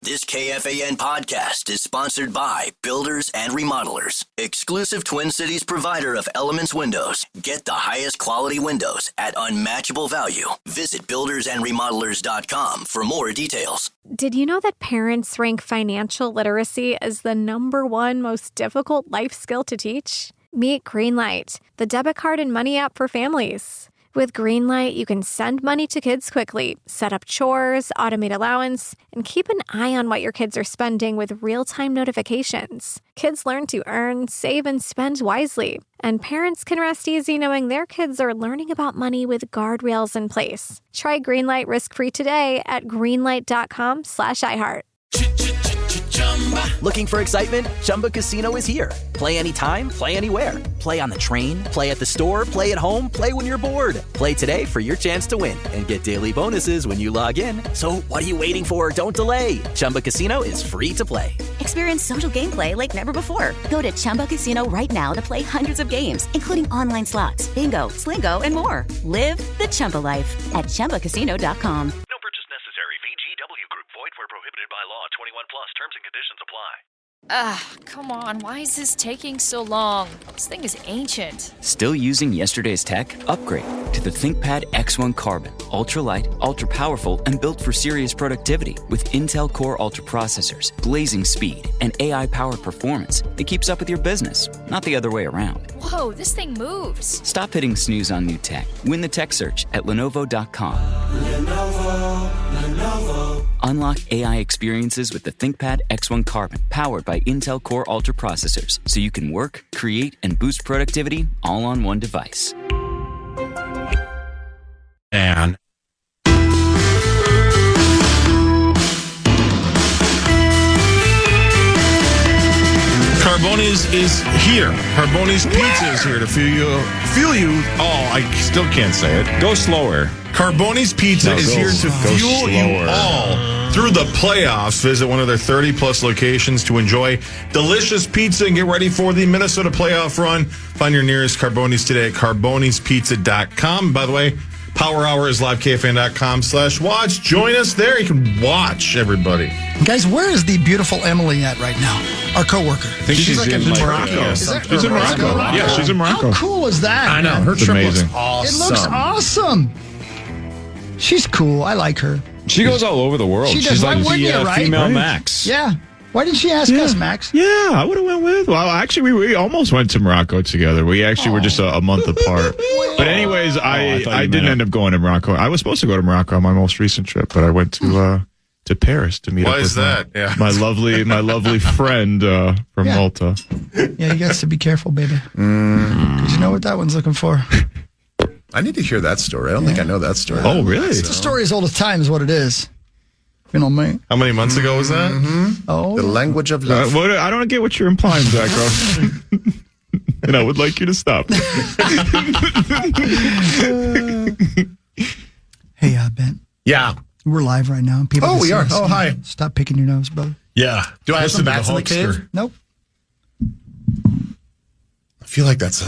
This KFAN podcast is sponsored by Builders and Remodelers, exclusive Twin Cities provider of Elements Windows. Get the highest quality windows at unmatchable value. Visit buildersandremodelers.com for more details. Did you know that parents rank financial literacy as the #1 most difficult life skill to teach? Meet Greenlight, the debit card and money app for families. With Greenlight, you can send money to kids quickly, set up chores, automate allowance, and keep an eye on what your kids are spending with real-time notifications. Kids learn to earn, save, and spend wisely. And parents can rest easy knowing their kids are learning about money with guardrails in place. Try Greenlight risk-free today at greenlight.com/iHeart. Looking for excitement? Chumba Casino is here. Play anytime, play anywhere. Play on the train, play at the store, play at home, play when you're bored. Play today for your chance to win and get daily bonuses when you log in. So what are you waiting for? Don't delay. Chumba Casino is free to play. Experience social gameplay like never before. Go to Chumba Casino right now to play hundreds of games, including online slots, bingo, Slingo, and more. Live the Chumba life at ChumbaCasino.com. No purchase necessary. VGW Group. Void where prohibited by law. 21 plus. Terms and conditions apply. Come on. Why is this taking so long? This thing is ancient. Still using yesterday's tech? Upgrade to the ThinkPad X1 Carbon. Ultra-light, ultra-powerful, and built for serious productivity with Intel Core Ultra processors, blazing speed, and AI-powered performance that keeps up with your business, not the other way around. Whoa, this thing moves. Stop hitting snooze on new tech. Win the tech search at Lenovo.com. Lenovo. Unlock AI experiences with the ThinkPad X1 Carbon, powered by Intel Core Ultra processors, so you can work, create, and boost productivity all on one device. And Carboni's is here. Carboni's Pizza is here to fuel you. Oh, I still can't say it. Go slower. Carboni's Pizza is here to fuel you all through the playoffs. Visit one of their 30-plus locations to enjoy delicious pizza and get ready for the Minnesota playoff run. Find your nearest Carboni's today at carbonispizza.com. By the way, Power Hour is live, KFAN.com/watch. Join us there. You can watch everybody. Guys, where is the beautiful Emily at right now? Our coworker. I think she's in Morocco. She's in Morocco. Yeah, she's in Morocco. How cool is that? I know. Her trip looks awesome. It looks awesome. She's cool. I like her. She goes all over the world. She's like the female Max. Yeah. Why didn't she ask us, Max? Yeah, I would have went with. Well, actually, we almost went to Morocco together. We actually were just a month apart. But anyways, I didn't end up going to Morocco. I was supposed to go to Morocco on my most recent trip, but I went to Paris to meet up with my lovely friend from Malta. Yeah, you got to be careful, baby. Because you know what that one's looking for. I need to hear that story. I don't think I know that story. Oh, really? It's a story as old as time is what it is. You know me. How many months ago was that? Mm-hmm. Oh, the language of love. I don't get what you're implying, Zachro. And I would like you to stop. Hey, Ben. Yeah. We're live right now. People we are. Oh, hi. Stop picking your nose, brother. Yeah. Do I have some bats in the cave? Nope. I feel like that's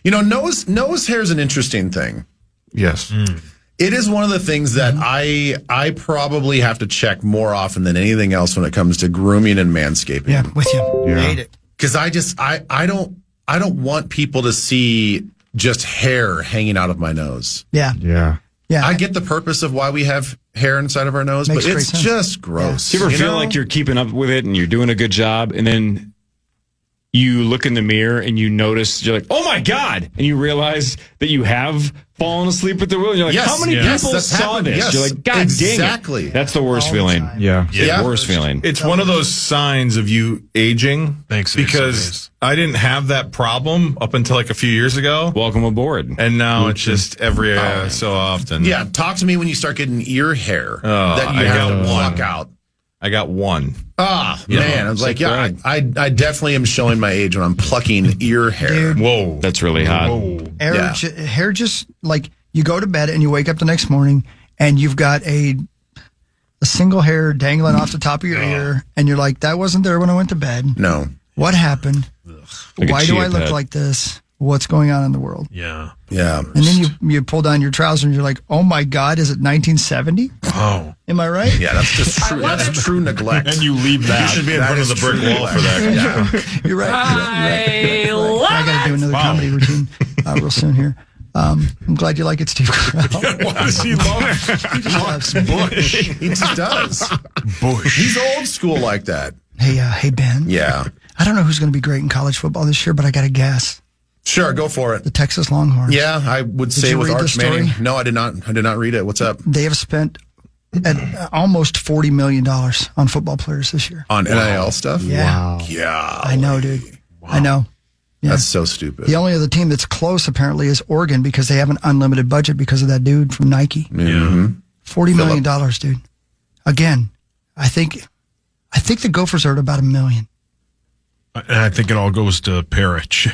nose hair is an interesting thing. Yes. It is one of the things that I probably have to check more often than anything else when it comes to grooming and manscaping. Yeah, with you. Yeah. I hate it. Because I don't want people to see just hair hanging out of my nose. Yeah. Yeah. Yeah. I get the purpose of why we have hair inside of our nose, Makes but it's sense. just gross. Do you ever feel like you're keeping up with it and you're doing a good job, and then you look in the mirror and you notice, you're like, oh my God. And you realize that you have fallen asleep at the wheel. And you're like, how many people saw this? Yes, you're like, God exactly. dang it. That's the worst feeling. Yeah. It's the worst feeling. It's one of those signs of you aging. Thanks. Because I didn't have that problem up until like a few years ago. Welcome aboard. And now it's just every so often. Yeah, talk to me when you start getting ear hair that you have to pluck out. I got one. Man. I was like, I definitely am showing my age when I'm plucking ear hair. Dude. Whoa. That's really hot. Hair just, like, you go to bed and you wake up the next morning and you've got a single hair dangling off the top of your ear, and you're like, that wasn't there when I went to bed. No. What happened? Like Why do I look like this? what's going on in the world. Yeah. And then you pull down your trousers and you're like, oh my God, is it 1970? Oh. Am I right? Yeah, that's just true. That's true neglect. And you leave that. You should be in front of the brick wall for that. Yeah. You're right. I got to do another comedy routine real soon here. I'm glad you like it, Steve. What does he love? He just loves Bush. He just does. Bush. He's old school like that. Hey, Ben. Yeah. I don't know who's going to be great in college football this year, but I got to guess. Sure, go for it. The Texas Longhorns. Yeah, I would say you with read Arch the story? Manning. No, I did not. I did not read it. What's up? They have spent almost $40 million on football players this year. On NIL stuff? Yeah. Wow. Yeah. I know, dude. Wow. I know. Yeah. That's so stupid. The only other team that's close, apparently, is Oregon because they have an unlimited budget because of that dude from Nike. Mm-hmm. $40 million, dude. Again, I think the Gophers are at about $1 million. And I think it all goes to Parrish.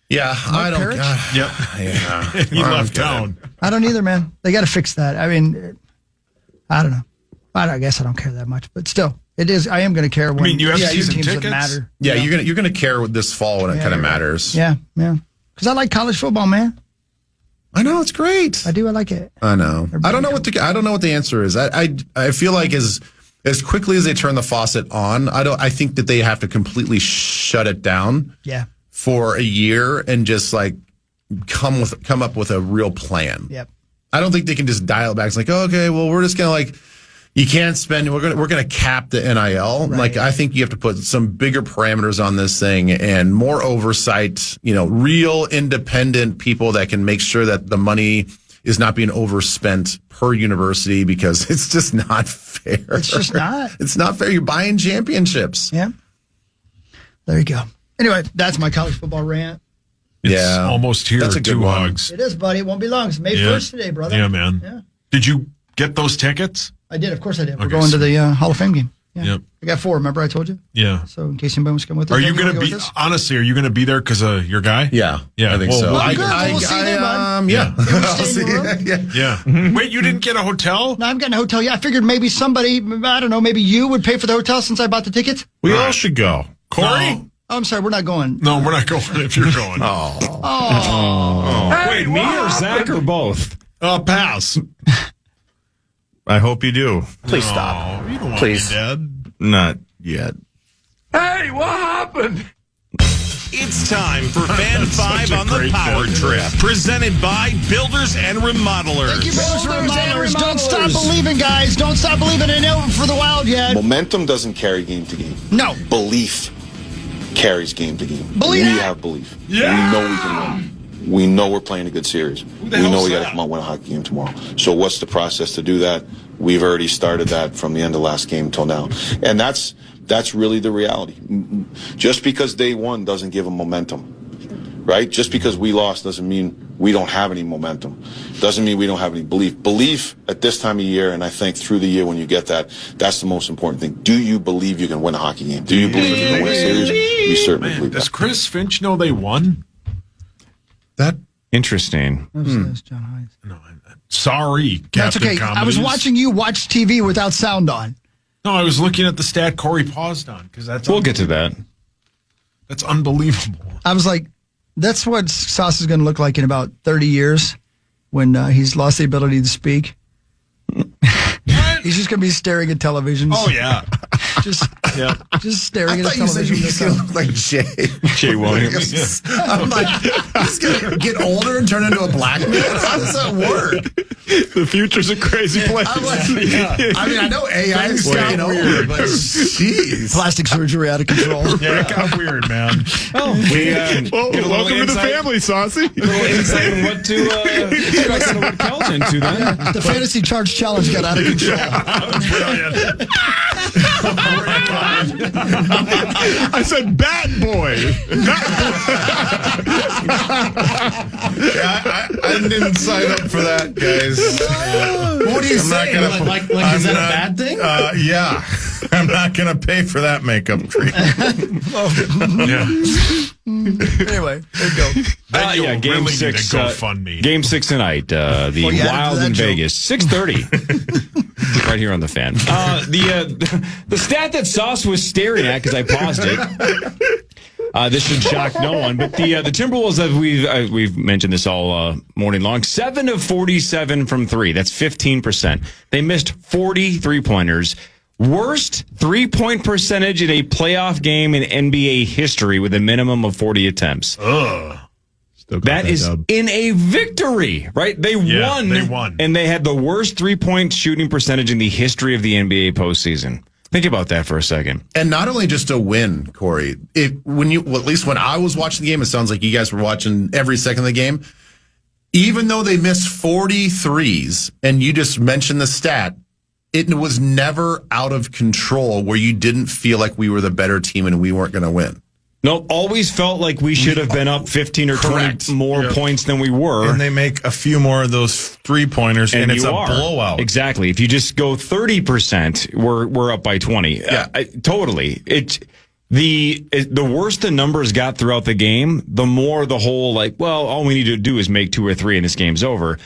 Yeah, I don't. Parrish? Yep. Yeah. He left town. I don't either, man. They got to fix that. I mean, I don't know. I guess I don't care that much, but still, it is. I am going to care when you have season teams tickets? that matter. Yeah, you're gonna care this fall when it kind of matters. Yeah. Because I like college football, man. I know it's great. I do. I like it. I know. I don't know what the answer is. I feel like as quickly as they turn the faucet on, I think that they have to completely shut it down. Yeah. For a year and just like come up with a real plan. Yep. I don't think they can just dial it back. It's like, okay, well, we're just gonna you can't spend. We're gonna cap the NIL. Right. Like, I think you have to put some bigger parameters on this thing and more oversight. Real independent people that can make sure that the money is not being overspent per university, because it's just not fair. It's just not. It's not fair. You're buying championships. Yeah. There you go. Anyway, that's my college football rant. It's almost here. That's a good 2 one. hogs. It is, buddy. It won't be long. It's May 1st today, brother. Yeah, man. Yeah. Did you get those tickets? I did. Of course I did. We're Okay, going to the Hall of Fame game. Yeah. Yep. I got 4. Remember I told you? Yeah. So in case anybody wants to come with us. Are you going to be, honestly, are you going to be there because of your guy? Yeah. Yeah. I think so. Well, we'll see you then, bud. Yeah. We'll see you. Yeah. Wait, you didn't get a hotel? No, I'm getting a hotel. Yeah, I figured maybe somebody, I don't know, maybe you would pay for the hotel since I bought the tickets. We all should go. Corey? No. Oh, I'm sorry, we're not going. No, we're not going if you're going. Wait, me or Zach or both? Pass. I hope you do. Please stop. You don't want Please. to be dead. Not yet. Hey, what happened? It's time for Fan 5 on the Power Trip, presented by Builders and Remodelers. Thank you, Builders and Remodelers. Don't stop believing, guys. Don't stop believing in over for the Wild yet. Momentum doesn't carry game to game. No. Belief carries game to game. Believe we it. have belief. Yeah. We know we can win. We know we're playing a good series. We know we got to come out and win a hockey game tomorrow. So what's the process to do that? We've already started that from the end of last game till now. And that's really the reality. Just because they won doesn't give them momentum, right? Just because we lost doesn't mean we don't have any momentum. Doesn't mean we don't have any belief. Belief at this time of year, and I think through the year when you get that, that's the most important thing. Do you believe you can win a hockey game? Do you believe you can win a series? We certainly believe Does that. Chris Finch know they won? That interesting. That's John Hines. No, sorry, Captain That's okay. Comedies. I was watching you watch TV without sound on. No, I was looking at the stat Corey paused on because that's. We'll get to that. That's unbelievable. I was like, that's what Sauce is going to look like in about 30 years when he's lost the ability to speak. He's just going to be staring at television. Oh, yeah. Just staring at you said television. he's going to look like Jay Williams. I'm like, he's going to get older and turn into a black man? How does that work? The future's a crazy place. I'm like, I mean, I know AI is getting older, but jeez. Plastic surgery out of control. Yeah, it got weird, man. Oh, welcome to the family, Saucy. A little insight on what to expect on what Cal's into then. The fantasy charge challenge got out of control. Brilliant. I said bat boy. I didn't sign up for that, guys. What do you say? Like is that a bad thing? Yeah. I'm not going to pay for that makeup treatment. Anyway, there you go. Then Game really 6. need to GoFundMe. Game 6 tonight. The you added to Wild that in joke. Vegas. 6:30. Right here on the Fan. The stat that Sauce was staring at because I paused it This should shock no one. But the Timberwolves, we've mentioned this all morning long, 7 of 47 from three. That's 15%. They missed 40 3-pointers. Worst 3-point percentage in a playoff game in NBA history with a minimum of 40 attempts. That is in a victory, right? They won. They won. And they had the worst 3-point shooting percentage in the history of the NBA postseason. Think about that for a second. And not only just a win, Corey. At least when I was watching the game, it sounds like you guys were watching every second of the game. Even though they missed 43s, and you just mentioned the stat, it was never out of control where you didn't feel like we were the better team and we weren't going to win. Nope, always felt like we should have been up 15 or 20 more points than we were. And they make a few more of those 3-pointers, and it's a blowout. Exactly. If you just go 30%, we're up by 20. Yeah. Totally. The worse the numbers got throughout the game, the more the whole, all we need to do is make 2 or 3 and this game's over.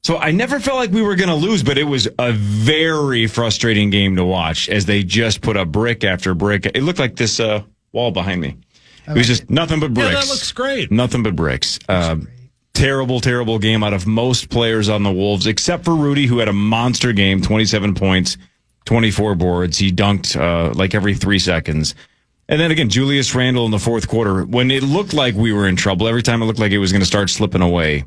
So I never felt like we were going to lose, but it was a very frustrating game to watch as they just put up brick after brick. It looked like this wall behind me. It was just nothing but bricks. Yeah, that looks great. Nothing but bricks. Terrible, terrible game out of most players on the Wolves, except for Rudy, who had a monster game, 27 points, 24 boards. He dunked like every 3 seconds. And then again, Julius Randle in the fourth quarter, when it looked like we were in trouble, every time it looked like it was going to start slipping away,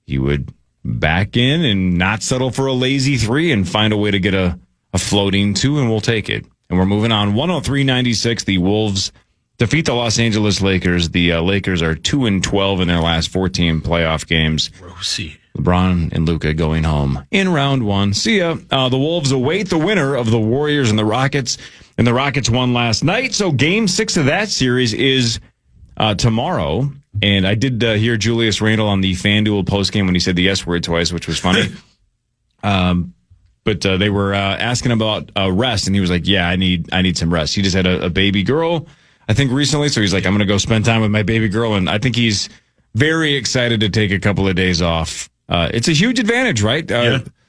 he would back in and not settle for a lazy 3 and find a way to get a floating 2, and we'll take it. And we're moving on. 103-96, the Wolves defeat the Los Angeles Lakers. The Lakers are 2-12 in their last 14 playoff games. Rosie. LeBron and Luka going home in round 1. See ya. The Wolves await the winner of the Warriors and the Rockets. And the Rockets won last night. So game 6 of that series is tomorrow. And I did hear Julius Randle on the FanDuel postgame when he said the S word twice, which was funny. But they were asking about rest. And he was like, yeah, I need some rest. He just had a baby girl, I think, recently. So he's like, I'm going to go spend time with my baby girl. And I think he's very excited to take a couple of days off. It's a huge advantage, right?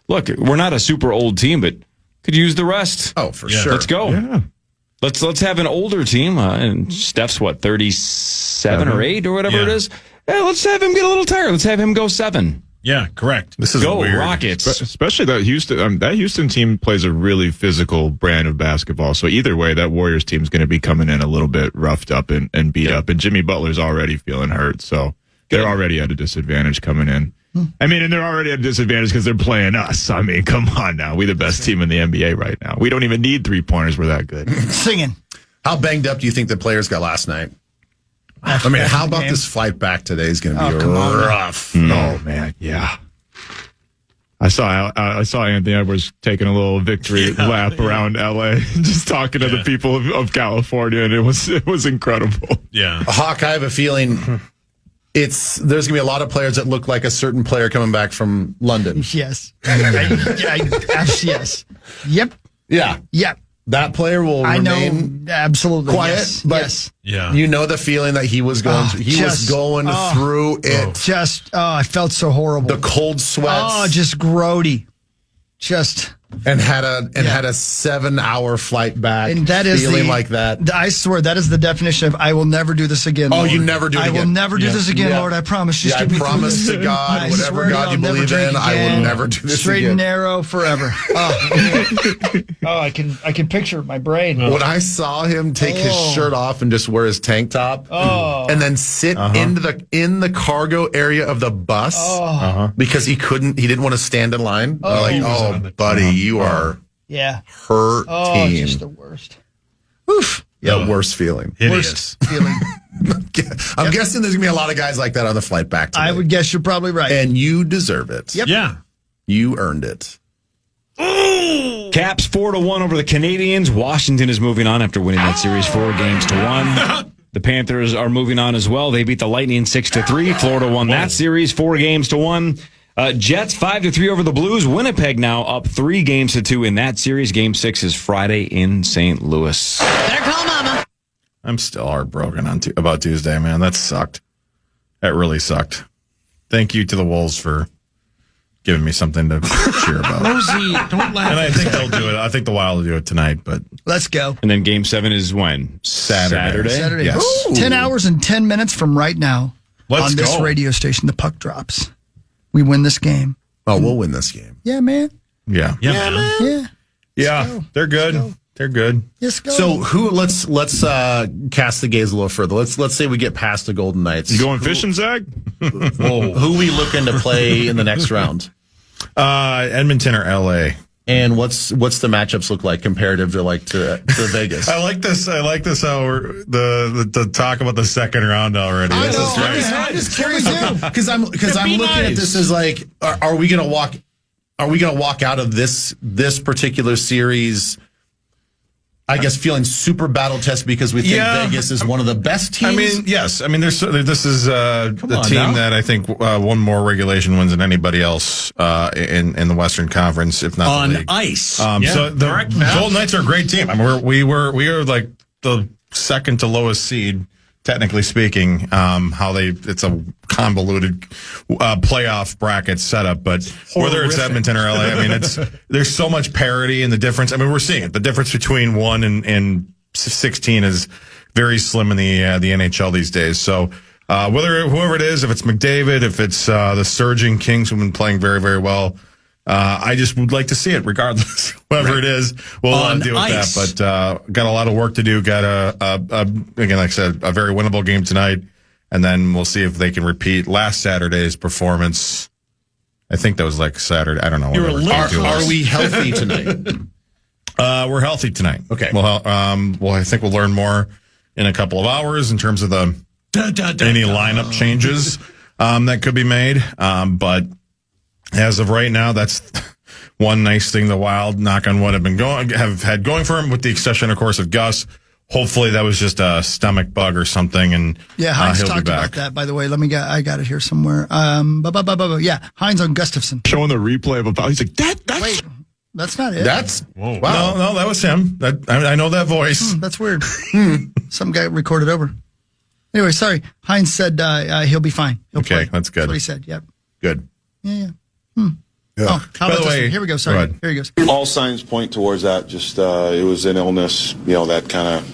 Look, we're not a super old team, but could use the rest. Oh, for sure. Let's go. Yeah. Let's have an older team. And Steph's, 37 or 8 or whatever it is? Yeah, let's have him get a little tired. Let's have him go 7. Yeah, correct. This is go weird. Rockets. Especially that Houston team plays a really physical brand of basketball. So either way, that Warriors team is going to be coming in a little bit roughed up and beat up. And Jimmy Butler's already feeling hurt. So they're already at a disadvantage coming in. I mean, and they're already at a disadvantage because they're playing us. I mean, come on now. We're the best team in the NBA right now. We don't even need 3-pointers. We're that good. Singing. How banged up do you think the players got last night? I mean, how about this flight back today is going to be rough. Oh, man. Yeah. I saw Anthony Edwards taking a little victory lap around LA, just talking to the people of California, and it was incredible. Yeah. Hawk, I have a feeling there's going to be a lot of players that look like a certain player coming back from London. Yes. Yes. Yep. Yeah. Yep. That player will remain absolutely quiet, but you know the feeling that he was going through. He was going through it. I felt so horrible. The cold sweats. Oh, just grody. And had a 7-hour flight back. And that is feeling like that. I swear that is the definition of I will never do this again. Oh, Lord. you never do it again. I will never do this again, Lord. I promise. Just I promise to God, whatever God you believe in, I will never do this Straight again. and narrow forever. I can picture my brain. When I saw him take his shirt off and just wear his tank top, and then sit in the cargo area of the bus because he didn't want to stand in line. Buddy. You are hurting. Oh, just the worst. Oof. Yeah, worst feeling. Worst feeling. I'm guessing there's going to be a lot of guys like that on the flight back today. I would guess you're probably right. And you deserve it. Yep. Yeah. You earned it. Caps 4-1 over the Canadians. Washington is moving on after winning that series 4-1. The Panthers are moving on as well. They beat the Lightning 6-3. Florida won that series 4-1. Jets 5-3 over the Blues. Winnipeg now up 3-2 in that series. Game 6 is Friday in St. Louis. Better call Mama. I'm still heartbroken about Tuesday, man. That sucked. That really sucked. Thank you to the Wolves for giving me something to cheer about. Rosie, don't laugh. And I think they'll do it. I think the Wild will do it tonight, but let's go. And then Game 7 is when? Saturday? Yes. Ooh. 10 hours and 10 minutes from right now. Let's on this go. radio station, the puck drops. We win this game. Oh, we'll win this game. Yeah, man. Yeah, man. Yeah. They're good. They're good. Yes, go. So let's cast the gaze a little further. Let's say we get past the Golden Knights. You going fishing, Zach? Who we looking to play in the next round? Edmonton or LA. And what's the matchups look like comparative to Vegas? I like this. How we're the talk about the second round already. I know. I'm just curious because I'm looking at this as like, are we gonna walk out of this particular series? I guess feeling super battle tested because we think Vegas is one of the best teams. I mean, yes. I mean, this is the team that I think won more regulation wins than anybody else in the Western Conference, if not on the league. Ice. So the Golden Knights are a great team. I mean, we are like the second to lowest seed, technically speaking. It's a convoluted playoff bracket setup, but whether it's Edmonton or LA, I mean, there's so much parity in the difference. I mean, we're seeing it. The difference between 1 and 16 is very slim in the NHL these days. So whoever it is, if it's McDavid, if it's the surging Kings who've been playing very, very well, I just would like to see it, regardless. Whoever it is, we'll deal with that. But got a lot of work to do. Got again, like I said, a very winnable game tonight, and then we'll see if they can repeat last Saturday's performance. I think that was like Saturday. I don't know. Are we healthy tonight? We're healthy tonight. Okay. Well, I think we'll learn more in a couple of hours in terms of any lineup changes that could be made. But as of right now, that's one nice thing the Wild, knock on wood, have had going for him, with the exception, of course, of Gus. Hopefully that was just a stomach bug or something, and Heinz he'll talked be back. about that, by the way. I got it here somewhere. Yeah, Heinz on Gustafsson. Showing the replay of he's like, that's... Wait, that's not it. That's... Whoa. Wow. No, that was him. I know that voice. That's weird. Some guy recorded over. Anyway, sorry. Heinz said he'll be fine. He'll play. That's good. That's what he said, yep. Good. Yeah. Oh, how about this one? Here we go. Sorry. Here he goes. All signs point towards that. Just it was an illness, that kind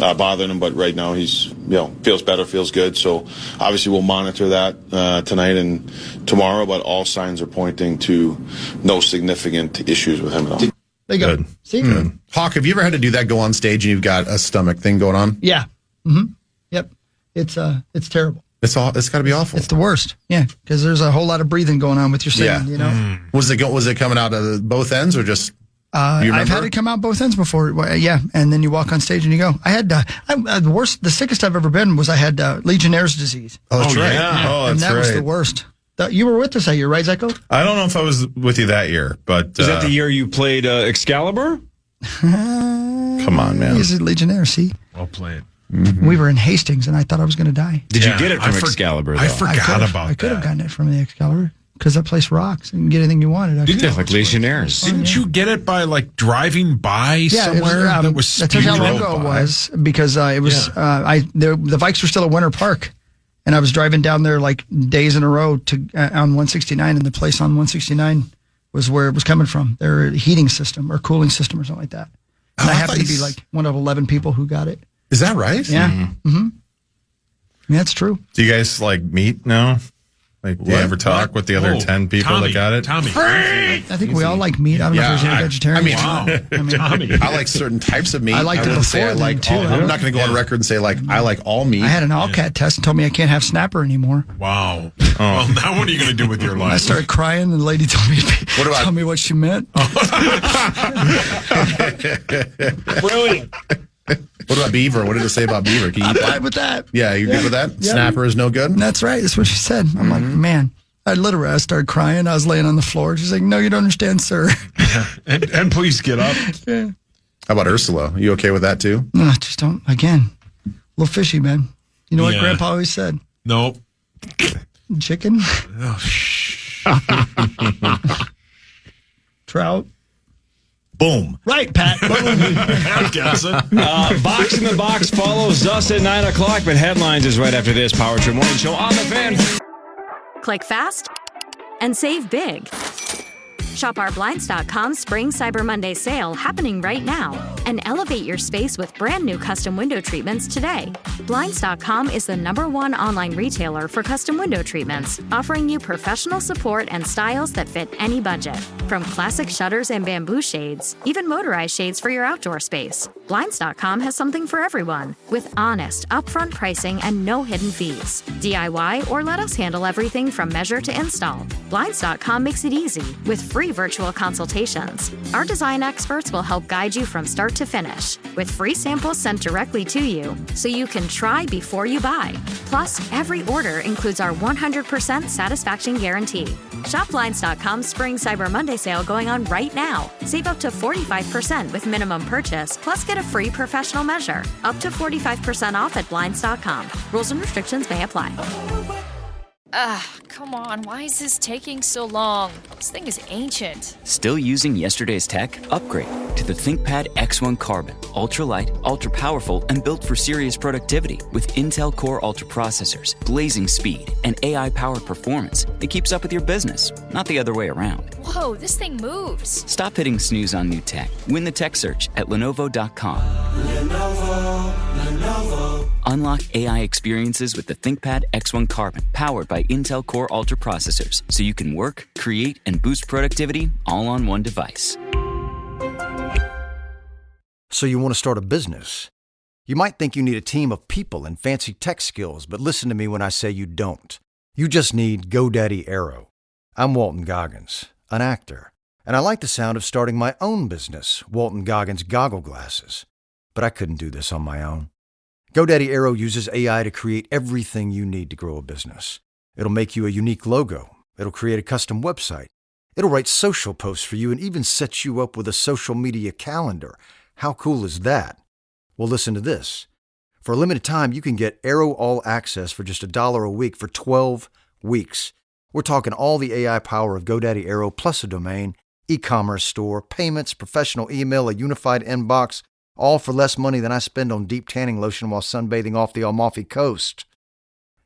of bothered him. But right now he's, feels better, feels good. So obviously we'll monitor that tonight and tomorrow. But all signs are pointing to no significant issues with him at all. There you go. Good. See? Good. Hawk, have you ever had to do that? Go on stage and you've got a stomach thing going on? Yeah. Yep. It's terrible. It's got to be awful. It's the worst. Yeah, because there's a whole lot of breathing going on with your singing. Was it coming out of both ends or just? I've had it come out both ends before. Yeah, and then you walk on stage and you go. I had the sickest I've ever been was I had Legionnaire's disease. Oh, that's right. Yeah. And that was the worst. You were with us that year, right, Zyko? I don't know if I was with you that year, but is that the year you played Excalibur? Come on, man. He's a Legionnaire. See, well played. Mm-hmm. We were in Hastings, and I thought I was going to die. Did you get it from Excalibur, though? I forgot about that. I could have gotten it from the Excalibur, because that place rocks. You can get anything you wanted. Didn't like Legionnaires. Didn't you get it by driving by somewhere that was that's how long ago it was, because it was the Vikes were still at Winter Park, and I was driving down there days in a row to on 169, and the place on 169 was where it was coming from. Their heating system or cooling system or something like that. And I happened to be one of 11 people who got it. Is that right? Yeah. Mm-hmm. Yeah, that's true. Do you guys meet now? Do you ever talk with the other 10 people that got it? Tommy. I think we all like meat. I don't know if there's any vegetarians. I like certain types of meat. I liked it before I'm not going to go on record and say I like all meat. I had an all-cat test and told me I can't have snapper anymore. Wow. Oh. Well, now what are you going to do with your life? I started crying, and the lady told me tell me what she meant. Brilliant. What about beaver? What did it say about beaver? Can you I'm fine with that. Yeah, you're good with that? Yeah. Snapper is no good? That's right. That's what she said. I'm like, man. I started crying. I was laying on the floor. She's like, no, you don't understand, sir. And please get up. Yeah. How about Ursula? You okay with that too? No, just don't. Again, a little fishy, man. You know what Grandpa always said? Nope. Chicken. Trout. Boom. Right, Pat. Boom. I'm guessing. Box in the Box follows us at 9 o'clock, but headlines is right after this Power Trip Morning Show on the Fan. Click fast and save big Shop our Blinds.com Spring Cyber Monday sale happening right now and elevate your space with brand new custom window treatments today. Blinds.com is the #1 online retailer for custom window treatments, offering you professional support and styles that fit any budget. From classic shutters and bamboo shades, even motorized shades for your outdoor space, Blinds.com has something for everyone with honest, upfront pricing and no hidden fees. DIY or let us handle everything from measure to install. Blinds.com makes it easy with free virtual consultations. Our design experts will help guide you from start to finish with free samples sent directly to you so you can try before you buy. Plus, every order includes our 100% satisfaction guarantee. Shop Blinds.com Spring Cyber Monday sale going on right now. Save up to 45% with minimum purchase, plus get a free professional measure. Up to 45% off at Blinds.com. Rules and restrictions may apply. Come on, why is this taking so long? This thing is ancient. Still using yesterday's tech? Upgrade to the ThinkPad X1 Carbon. Ultra-light, ultra-powerful, and built for serious productivity. With Intel Core Ultra processors, blazing speed, and AI-powered performance, it keeps up with your business, not the other way around. Whoa, this thing moves. Stop hitting snooze on new tech. Win the tech search at Lenovo.com. Lenovo. Unlock AI experiences with the ThinkPad X1 Carbon, powered by Intel Core Ultra processors, so you can work, create, and boost productivity all on one device. So you want to start a business? You might think you need a team of people and fancy tech skills, but listen to me when I say you don't. You just need GoDaddy Aero. I'm Walton Goggins, an actor, and I like the sound of starting my own business, Walton Goggins Goggle Glasses. But I couldn't do this on my own. GoDaddy Aero uses AI to create everything you need to grow a business. It'll make you a unique logo. It'll create a custom website. It'll write social posts for you and even set you up with a social media calendar. How cool is that? Well, listen to this. For a limited time, you can get Aero All Access for just $1 a week for 12 weeks. We're talking all the AI power of GoDaddy Aero plus a domain, e-commerce store, payments, professional email, a unified inbox, all for less money than I spend on deep tanning lotion while sunbathing off the Amalfi Coast.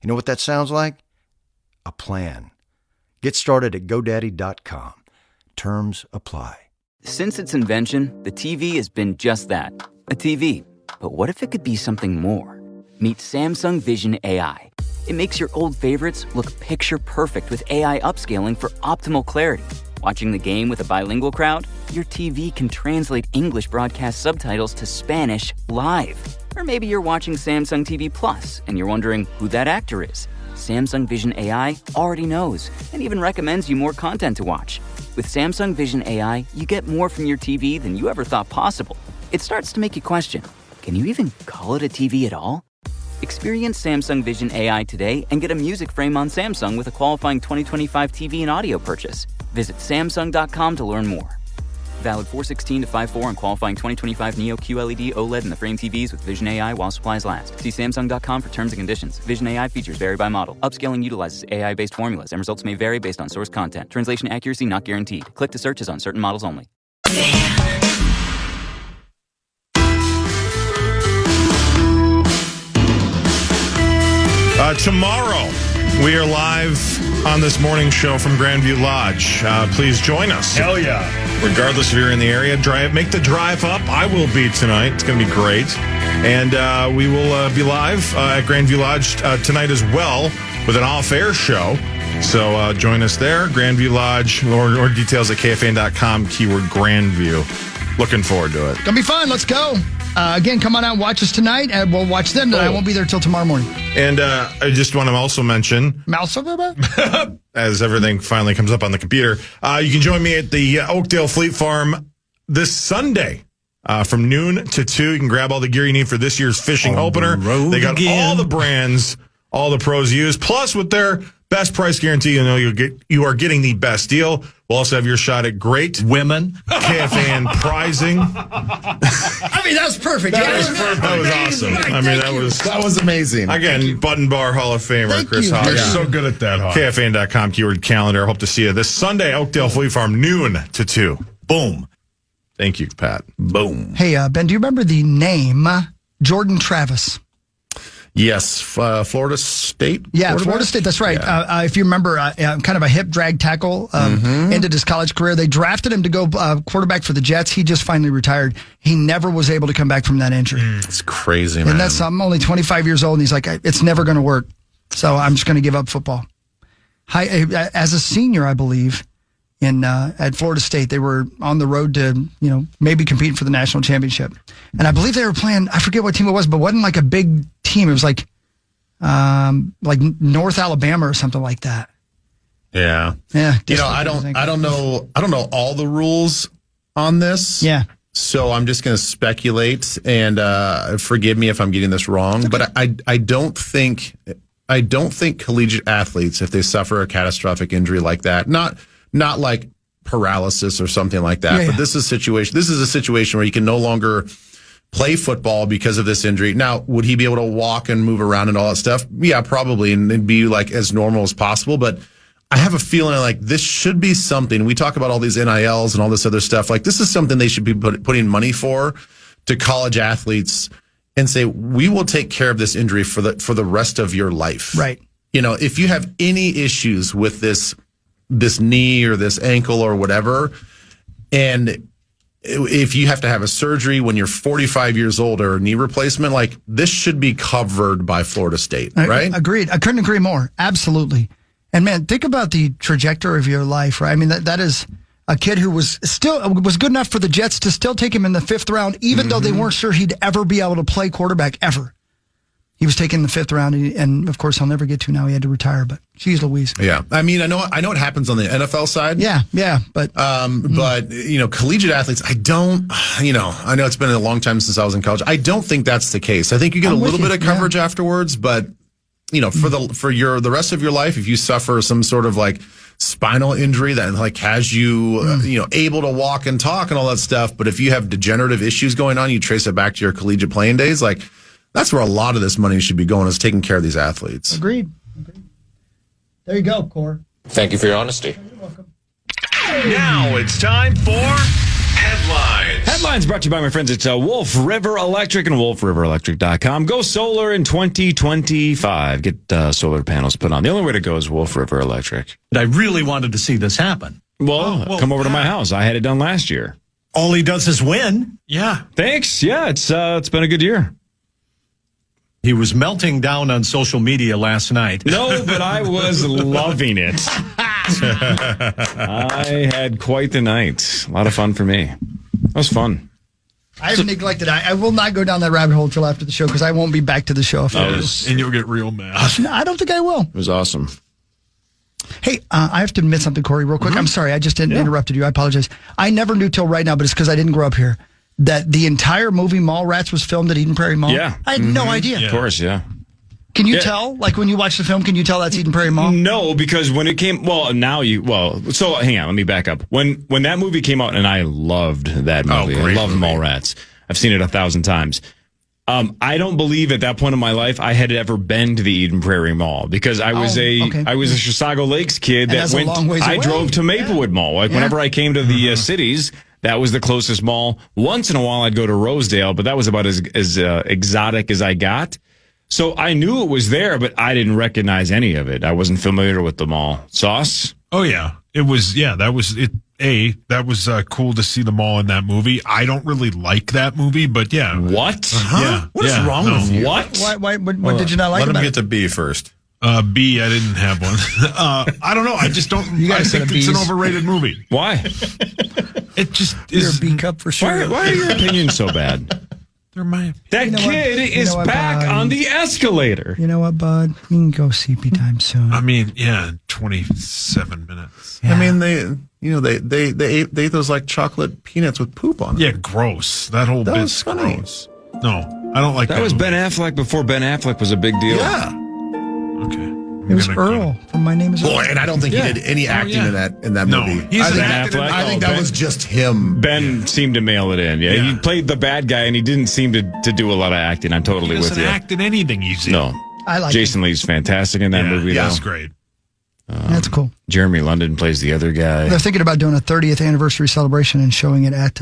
You know what that sounds like? A plan. Get started at GoDaddy.com. Terms apply. Since its invention, the TV has been just that, a TV. But what if it could be something more? Meet Samsung Vision AI. It makes your old favorites look picture perfect with AI upscaling for optimal clarity. Watching the game with a bilingual crowd? Your TV can translate English broadcast subtitles to Spanish live. Or maybe you're watching Samsung TV Plus and you're wondering who that actor is. Samsung Vision AI already knows and even recommends you more content to watch. With Samsung Vision AI, you get more from your TV than you ever thought possible. It starts to make you question, can you even call it a TV at all? Experience Samsung Vision AI today and get a music frame on Samsung with a qualifying 2025 TV and audio purchase. Visit Samsung.com to learn more. Valid 4/16 to 5/4 on qualifying 2025 Neo QLED OLED and the frame TVs with Vision AI while supplies last. See Samsung.com for terms and conditions. Vision AI features vary by model. Upscaling utilizes AI-based formulas and results may vary based on source content. Translation accuracy not guaranteed. Click to search is on certain models only. Tomorrow, we are live on this morning show from Grandview Lodge. Please join us. Hell yeah. Regardless if you're in the area, make the drive up. I will be tonight. It's going to be great. And we will be live at Grandview Lodge tonight as well with an off-air show. So join us there, Grandview Lodge, or details at KFAN.com, keyword Grandview. Looking forward to it. Gonna be fun. Let's go. Again, come on out and watch us tonight, and we'll watch them tonight. I won't be there till tomorrow morning. And I just want to also mention, as everything finally comes up on the computer, you can join me at the Oakdale Fleet Farm this Sunday from noon to 2. You can grab all the gear you need for this year's fishing opener. They got all the brands all the pros use, plus with their best price guarantee, you are getting the best deal. We'll also have your shot at great women KFAN prizing. I mean, that was perfect. That was perfect. That was awesome. I mean, that was amazing. Again, Button Bar Hall of Famer Chris Hodge. You're so good at that, Hodge. KFAN.com keyword calendar. Hope to see you this Sunday, Oakdale Fleet Farm, noon to 2. Boom. Thank you, Pat. Boom. Hey, Ben, do you remember the name Jordan Travis? Yes, Florida State. Yeah, Florida State. That's right. Yeah. If you remember, kind of a hip drag tackle ended his college career. They drafted him to go quarterback for the Jets. He just finally retired. He never was able to come back from that injury. It's crazy, man. And that's I'm only 25 years old, and he's like, it's never going to work. So I'm just going to give up football. As a senior, I believe, at Florida State, they were on the road to maybe compete for the national championship, and I believe they were playing. I forget what team it was, but it wasn't like a big team. It was like North Alabama or something like that. Yeah. I don't know all the rules on this. Yeah. So I'm just going to speculate, and forgive me if I'm getting this wrong, but I don't think collegiate athletes, if they suffer a catastrophic injury like that, not like paralysis or something like that, but this is a situation where you can no longer play football because of this injury. Now, would he be able to walk and move around and all that stuff? Yeah, probably, and it'd be like as normal as possible. But I have a feeling like this should be something. We talk about all these NILs and all this other stuff. Like, this is something they should be putting money for to college athletes and say, we will take care of this injury for the rest of your life. Right. If you have any issues with this knee or this ankle or whatever, and if you have to have a surgery when you're 45 years old or a knee replacement, like, this should be covered by Florida State, right? Agreed. I couldn't agree more. Absolutely. And man, think about the trajectory of your life, right? I mean, that is a kid who was good enough for the Jets to still take him in the 5th round, even though they weren't sure he'd ever be able to play quarterback ever. He was taken in the 5th round, and of course, he'll never get to now. He had to retire, but geez Louise. Yeah. I mean, I know it happens on the NFL side. Yeah, but collegiate athletes, I know it's been a long time since I was in college. I don't think that's the case. I think you get a little bit of coverage afterwards, but for the rest of your life, if you suffer some sort of like spinal injury that like has you able to walk and talk and all that stuff, but if you have degenerative issues going on, you trace it back to your collegiate playing days, like, that's where a lot of this money should be going, is taking care of these athletes. Agreed. There you go, Core. Thank you for your honesty. You're welcome. Now it's time for Headlines. Headlines brought to you by my friends at Wolf River Electric and wolfriverelectric.com. Go solar in 2025. Get solar panels put on. The only way to go is Wolf River Electric. I really wanted to see this happen. Well, come over to my house. I had it done last year. All he does is win. Yeah. Thanks. Yeah, it's been a good year. He was melting down on social media last night. No, but I was loving it. I had quite the night. A lot of fun for me. That was fun. I have neglected. I will not go down that rabbit hole till after the show because I won't be back to the show. And you'll get real mad. No, I don't think I will. It was awesome. Hey, I have to admit something, Corey, real quick. Mm-hmm. I'm sorry. I just interrupted you. I apologize. I never knew till right now, but it's because I didn't grow up here, that the entire movie Mallrats was filmed at Eden Prairie Mall. Yeah. I had no idea. Of course, yeah. Can you tell? Like, when you watch the film, can you tell that's Eden Prairie Mall? No, because when it came, so hang on, let me back up. When that movie came out, and I loved that movie. I loved Mallrats. I've seen it 1,000 times. I don't believe at that point in my life I had ever been to the Eden Prairie Mall because I was I was a Chisago Lakes kid that went. I drove to Maplewood Mall. Like whenever I came to the cities, that was the closest mall. Once in a while, I'd go to Rosedale, but that was about as exotic as I got. So I knew it was there, but I didn't recognize any of it. I wasn't familiar with the mall. Sauce? Oh yeah, it was. Yeah, that was it. That was cool to see the mall in that movie. I don't really like that movie, but yeah. What? Yeah. What is wrong with you? What? What did you not like about it? Let him get to B first. B, I didn't have one. I don't know. I just don't. I think it's an overrated movie. Why? It just You're is. a B cup for sure. Why are your opinions so bad? They're my. That kid is back on the escalator. You know what, bud? You can go CP time soon. I mean, 27 minutes. Yeah. I mean, they ate those like chocolate peanuts with poop on them. Yeah, gross. That whole bit's funny. Gross. No, I don't like that. That was Ben Affleck before Ben Affleck was a big deal. Yeah. Okay. It was Earl from My Name Is Earl. Boy, and I don't think he did any acting in that movie. He's I think that was just him. Ben seemed to mail it in. Yeah, he played the bad guy, and he didn't seem to do a lot of acting. I'm totally with you. He doesn't act in anything he's in. No. I like Jason Lee's fantastic in that movie, though. That's great. That's cool. Jeremy London plays the other guy. They're thinking about doing a 30th anniversary celebration and showing it at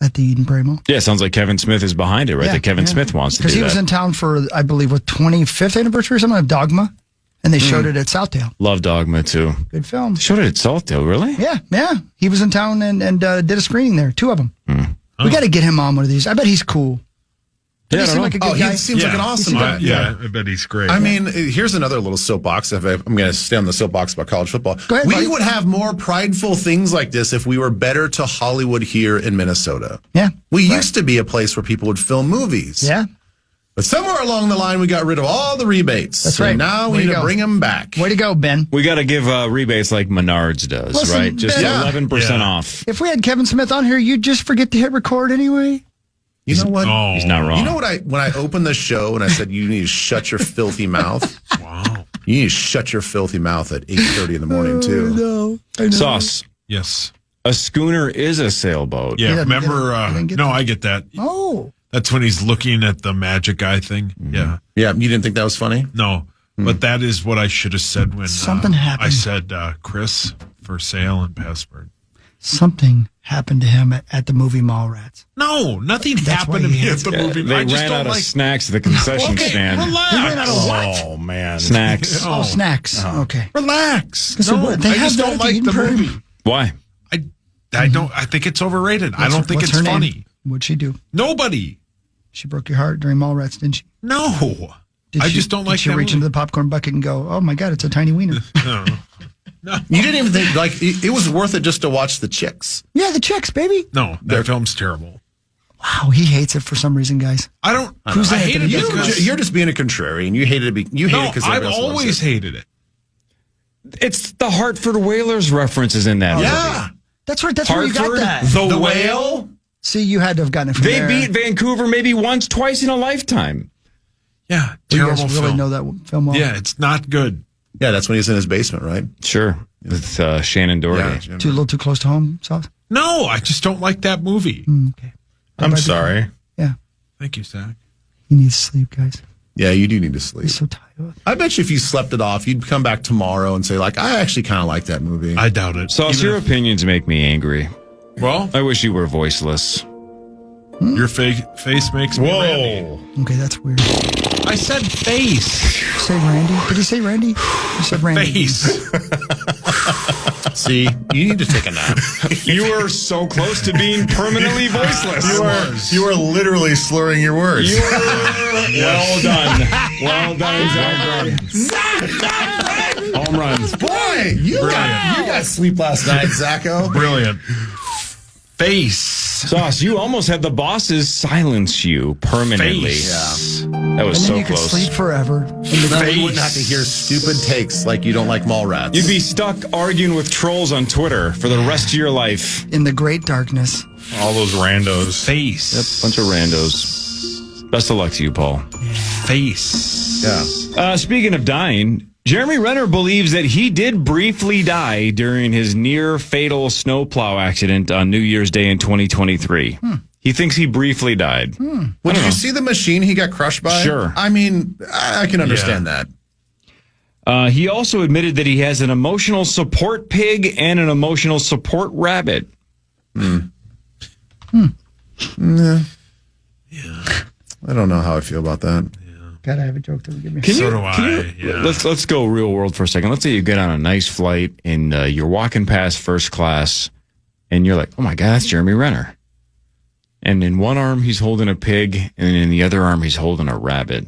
at the Eden Prairie Mall. Yeah, sounds like Kevin Smith is behind it, right? That Kevin Smith wants to do that. Because he was in town for, I believe, 25th anniversary or something of Dogma, and they showed it at Southdale. Love Dogma, too. Good film. Showed it at Southdale, really? Yeah. He was in town and did a screening there, 2 of them. We got to get him on one of these. I bet he's cool. Does he seem like a good guy? He seems like an awesome guy. I bet he's great. I mean, here's another little soapbox. I'm going to stay on the soapbox about college football. Go ahead, we buddy. would have more prideful things like this if we were better to Hollywood here in Minnesota. Yeah. We used to be a place where people would film movies. Yeah. But somewhere along the line, we got rid of all the rebates. That's right. And now we need to bring them back. Way to go, Ben. We got to give rebates like Menards does, Listen, right? Just Ben, 11% off. If we had Kevin Smith on here, you'd just forget to hit record anyway. You know what? He's not wrong. You know what? When I opened the show and I said you need to shut your filthy mouth. Wow. You need to shut your filthy mouth at 8:30 in the morning too. No. I know. Sauce. Yes. A schooner is a sailboat. Yeah, remember? I get that. Oh. That's when he's looking at the magic eye thing. Mm-hmm. Yeah. Yeah, you didn't think that was funny? No, but that is what I should have said when Something happened. I said Chris for sale and password. Something happened to him at the movie Mallrats. No, nothing happened to me at the movie. They I just ran don't out of like snacks at the concession stand. Relax. They ran out of what? Oh, man. Snacks. Oh, snacks. Okay. Relax. So No, what, they I have just that don't at the like Eden the Prairie? movie. Why? I don't. I think it's overrated. I don't think What's it's her name? funny. What'd she do? Nobody. She broke your heart during Mallrats, didn't she? No. I just don't like Did she that reach movie. into the popcorn bucket and go, oh my God, it's a tiny wiener? No. You didn't even think, like, it was worth it just to watch the chicks. Yeah, the chicks, baby. No, that film's terrible. Wow, he hates it for some reason, guys. I don't. Who's I that? hate it because You're just being a contrarian. You hated it. You hate it because I've always hated it. It's the Hartford Whalers references in that Yeah. movie. That's right. That's where you got Hartford, that. the whale. See, you had to have gotten it from They there. beat Vancouver maybe once, twice in a lifetime. Yeah, You terrible guys really film. know that film well. Yeah, it's not good. Yeah, that's when he's in his basement, right? Sure. With Shannon Doherty. Yeah. Too little, too close to home, Sauce? No, I just don't like that movie. Okay. I'm sorry. Yeah. Thank you, Zach. He needs sleep, guys. Yeah, you do need to sleep. He's so tired. I bet you if you slept it off, you'd come back tomorrow and say, like, I actually kind of like that movie. I doubt it. Sauce, Even your if- opinions make me angry. Well, I wish you were voiceless. your face makes me Randy. Okay, that's weird. I said face. Say Randy? Did he say Randy? He said Randy. Face. See, you need to take a nap. You were so close to being permanently voiceless. You are literally slurring your words. You were well done. Well done, Zach. Home runs. Boy, you got sleep last night, Zacho. Brilliant. Face. Sauce, you almost had the bosses silence you permanently. Face. That was And then so you could close. sleep forever. Then you wouldn't have to hear stupid takes like you don't like Mallrats. You'd be stuck arguing with trolls on Twitter for the rest of your life. In the great darkness. All those randos. Face. Yep, bunch of randos. Best of luck to you, Paul. Face. Yeah. Speaking of dying, Jeremy Renner believes that he did briefly die during his near-fatal snowplow accident on New Year's Day in 2023. He thinks he briefly died. Well, did you see the machine he got crushed by? Sure. I mean, I can understand that. He also admitted that he has an emotional support pig and an emotional support rabbit. Yeah. I don't know how I feel about that. Gotta have a joke that would give me. Let's go real world for a second. Let's say you get on a nice flight and you're walking past first class and you're like, oh my God, that's Jeremy Renner. And in one arm, he's holding a pig, and in the other arm, he's holding a rabbit.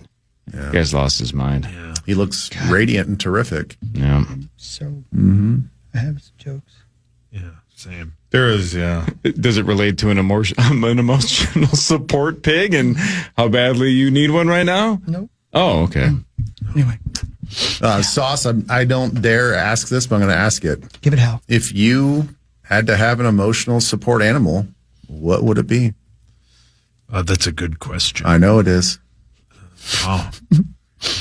Yeah. The guy's lost his mind. Yeah. He looks radiant and terrific. Yeah. So, I have some jokes. Yeah, same. There is, yeah. Does it relate to an emotional support pig and how badly you need one right now? Nope. Oh, okay. Anyway. Sauce, I don't dare ask this, but I'm going to ask it. Give it hell. If you had to have an emotional support animal, what would it be? That's a good question. I know it is. Wow.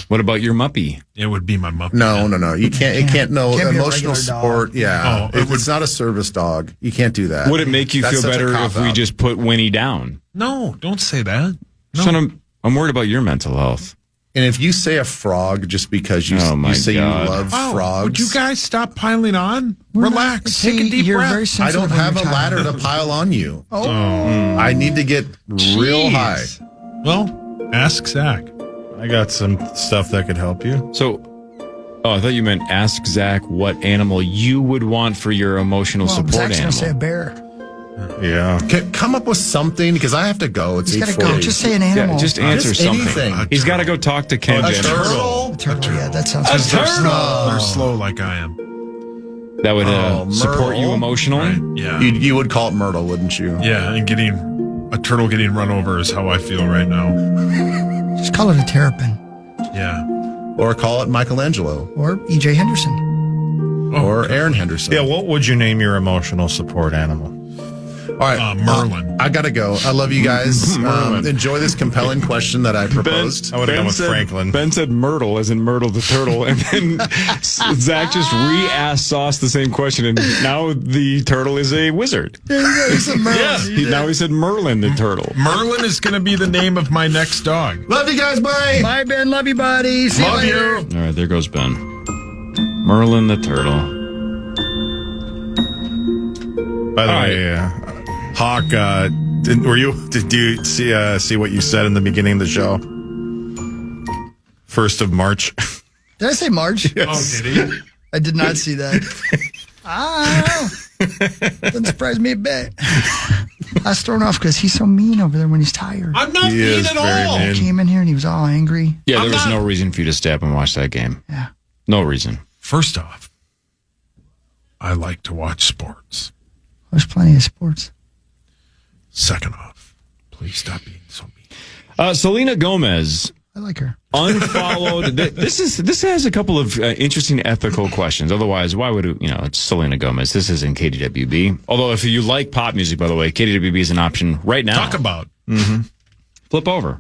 What about your muppy? It would be my muppy. No. You can't. It can't. No Can't be a emotional regular support. dog. Yeah. Oh, It's not a service dog. You can't do that. Would it make you That's feel such a better if we cop-out. just put Winnie down? No, don't say that. No. Son, I'm worried about your mental health. And if you say a frog just because you say you love frogs. Would you guys stop piling on? Relax. Take a deep breath. I don't have a ladder to pile on you. I need to get real high. Well, ask Zach. I got some stuff that could help you. So, I thought you meant ask Zach what animal you would want for your emotional support Zach's animal. gonna say a bear. Yeah. Come up with something because I have to go. It's 8:40. Just say an animal. Yeah, just answer something. Anything. He's got to go talk to Ken. A Jenner. turtle. A turtle. Yeah, that sounds A good. turtle. They're slow like I am. That would support you emotionally? Right. Yeah. You would call it Myrtle, wouldn't you? Yeah, and a turtle getting run over is how I feel right now. Just call it a terrapin. Yeah. Or call it Michelangelo. Or E.J. Henderson. Or Aaron Henderson. Yeah, what would you name your emotional support animal? All right, Merlin. I gotta go. I love you guys. Enjoy this compelling question that I proposed. I would have gone with Franklin. Ben said Myrtle, as in Myrtle the turtle, and then Zach just re-asked Sauce the same question, and now the turtle is a wizard. Yes, now he said Merlin the turtle. Merlin is going to be the name of my next dog. Love you guys. Bye. Bye, Ben. Love you, buddy. See Love you later. you. All right, there goes Ben. Merlin the turtle. By the way, Hawk, did you see what you said in the beginning of the show? 1st of March. Did I say March? Yes. Oh, did he? I did not see that. Doesn't surprise me a bit. I was thrown off because he's so mean over there when he's tired. I'm not mean at all. He came in here and he was all angry. Yeah, there was no reason for you to stay up and watch that game. Yeah. No reason. First off, I like to watch sports. There's plenty of sports. Second off, please stop being so mean. Selena Gomez. I like her. Unfollowed. This has a couple of interesting ethical questions. Otherwise, why would it's Selena Gomez? This isn't KDWB. Although, if you like pop music, by the way, KDWB is an option right now. Talk about. Mm-hmm. Flip over.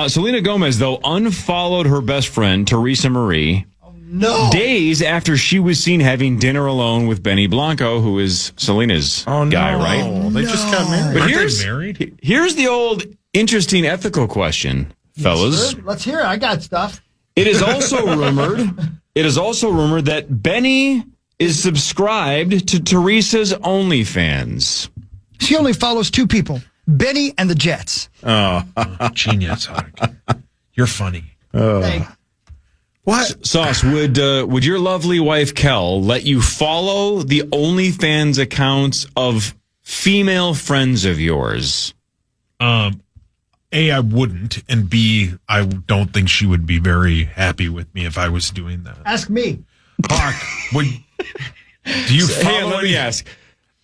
Selena Gomez, though, unfollowed her best friend Teresa Marie. No. Days after she was seen having dinner alone with Benny Blanco, who is Selena's guy, right? They just got married. But Aren't they married? Here's the old interesting ethical question, fellas. Sure. Let's hear it. I got stuff. It is also rumored that Benny is subscribed to Teresa's OnlyFans. She only follows two people, Benny and the Jets. Oh, genius, Hawk. You're funny. Thanks. What? Sauce, would your lovely wife Kel let you follow the OnlyFans accounts of female friends of yours? A, I wouldn't, and B, I don't think she would be very happy with me if I was doing that. Ask me. Hawk, do you follow let me ask.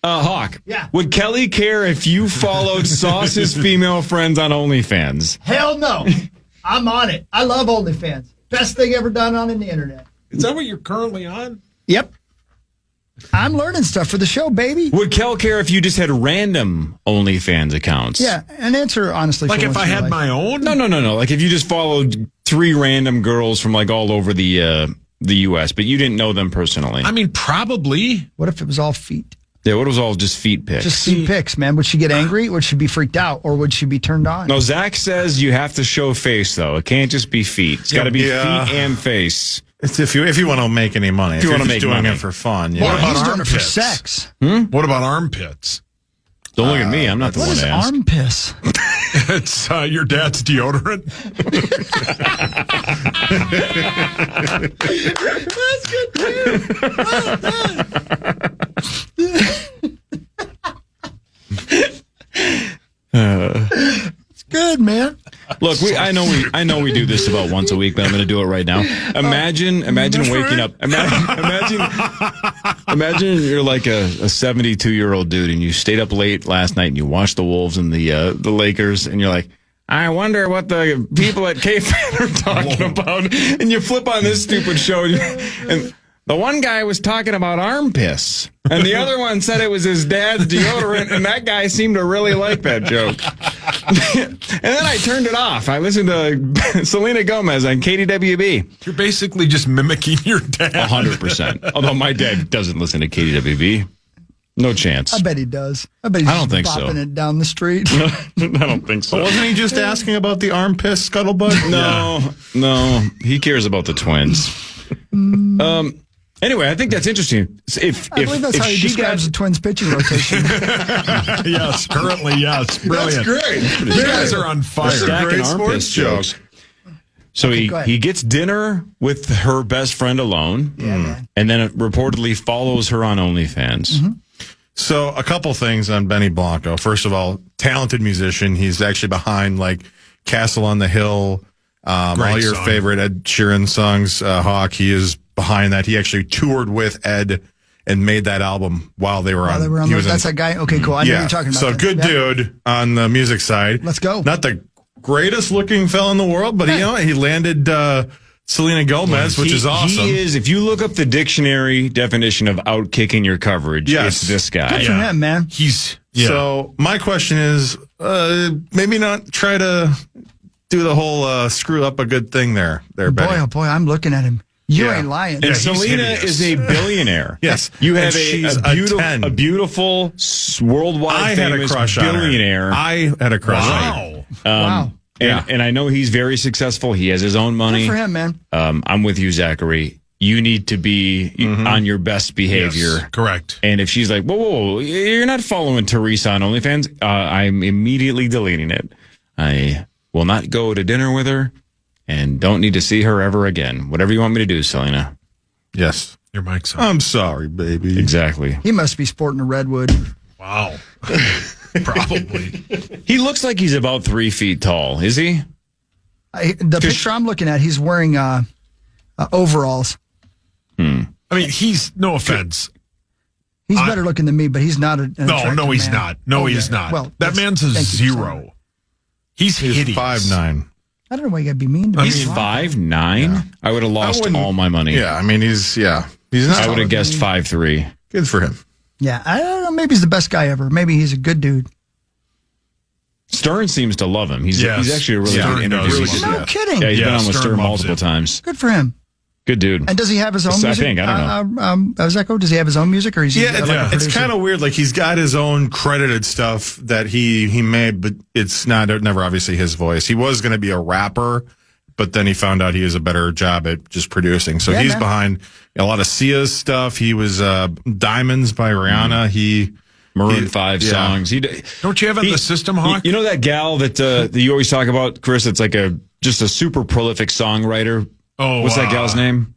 Hawk, yeah. Would Kelly care if you followed Sauce's female friends on OnlyFans? Hell no. I'm on it. I love OnlyFans. Best thing ever done on the internet. Is that what you're currently on? Yep. I'm learning stuff for the show, baby. Would Kel care if you just had random OnlyFans accounts? Yeah, and answer honestly. Like if I had my own? No. Like if you just followed 3 random girls from like all over the U.S., but you didn't know them personally. I mean, probably. What if it was all feet? Yeah, what was all just feet pics? Just feet pics, man. Would she get angry? Would she be freaked out? Or would she be turned on? No, Zach says you have to show face, though. It can't just be feet. It's got to be feet and face. It's if you want to make any money. If you want to make doing money. it for fun. Well, What about he's doing it for armpits? sex. What about armpits? Don't look at me. I'm not the What one is to ask. Armpiss? It's your dad's deodorant. That's good. It's good, man. Look, I know we do this about once a week, but I'm going to do it right now. Imagine waking up. Imagine you're like a 72-year-old dude, and you stayed up late last night, and you watched the Wolves and the Lakers, and you're like, I wonder what the people at KFAN are talking about. And you flip on this stupid show, and the one guy was talking about Armpiss, and the other one said it was his dad's deodorant, and that guy seemed to really like that joke. And then I turned it off. I listened to Selena Gomez on KDWB. You're basically just mimicking your dad. 100%. Although my dad doesn't listen to KDWB. No chance. I bet he does. I bet he's I don't think so. bopping it down the street. I don't think so. Wasn't he just asking about the Armpiss scuttlebutt? No. He cares about the Twins. Anyway, I think that's interesting. I believe that's how he describes the Twins' pitching rotation. Yes, currently, yes. Brilliant. That's great. You guys are on fire. That's a great sports joke. So he gets dinner with her best friend alone, and then it reportedly follows her on OnlyFans. Mm-hmm. So a couple things on Benny Blanco. First of all, talented musician. He's actually behind like Castle on the Hill, all your favorite Ed Sheeran songs. Hawk. He is behind that. He actually toured with Ed and made that album while they were on. That's that guy. Okay, cool. I know what you're talking about. So good dude on the music side. Let's go. Not the greatest looking fella in the world, but he landed Selena Gomez, which is awesome. He is. If you look up the dictionary definition of out kicking your coverage, it's this guy. Good for him, man. So my question is, maybe not try to do the whole screw up a good thing there, Benny. Oh boy, I'm looking at him. You ain't lying. And Selena is a billionaire. Yes. You have she's a beautiful, worldwide famous billionaire. I had a crush on her. Wow. And I know he's very successful. He has his own money. Good for him, man. I'm with you, Zachary. You need to be on your best behavior. Yes, correct. And if she's like, whoa, you're not following Teresa on OnlyFans, I'm immediately deleting it. I will not go to dinner with her and don't need to see her ever again. Whatever you want me to do, Selena. Yes. Your mic's on. I'm sorry, baby. Exactly. He must be sporting a redwood. Wow. Probably. He looks like he's about 3 feet tall. Is he? The picture I'm looking at, he's wearing overalls. I mean, he's, no offense. He's better looking than me, but he's not an No, he's man. not. No, he is not. Well, that man's a zero. He's hideous. 5'9". I don't know why you got to be mean to me. He's 5'9"? Yeah. I would have lost all my money. Yeah, I mean, he's not. I would have guessed 5'3". Good for him. Yeah, I don't know. Maybe he's the best guy ever. Maybe he's a good dude. Stern seems to love him. He's actually a really good interview. No kidding. Yeah, he's been on with Stern multiple times. Good for him. Good dude. And does he have his own music? I think. I don't know. Zeko, does he have his own music? Or is he it's kind of weird. Like, he's got his own credited stuff that he made, but it's never obviously his voice. He was going to be a rapper, but then he found out he has a better job at just producing. So he's behind a lot of Sia's stuff. He was Diamonds by Rihanna. Maroon 5 songs. Don't you have the System, Hawk? You know that gal that you always talk about, Chris? It's like just a super prolific songwriter. Oh, what's that gal's name?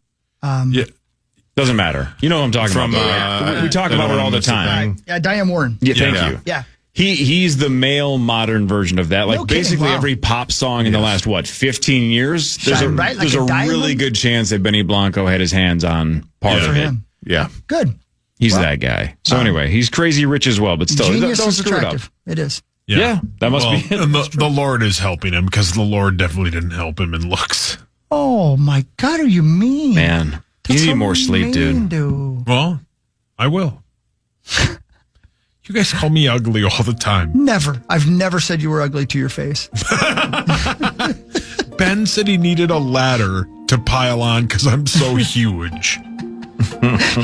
Doesn't matter. You know what I'm talking about. We talk about her all the time. Yeah, Diane Warren. Yeah, thank you. Yeah. He's the male modern version of that. Like basically every pop song in the last 15 years. There's a really good chance that Benny Blanco had his hands on part of it. Yeah. Good. He's that guy. So anyway, he's crazy rich as well, but still, genius don't is screw it up. attractive. It is. Yeah, that must be it. And the Lord is helping him because the Lord definitely didn't help him in looks. Oh my God, are you mean? Man, you need more sleep, dude. Well, I will. You guys call me ugly all the time. Never. I've never said you were ugly to your face. Ben said he needed a ladder to pile on because I'm so huge.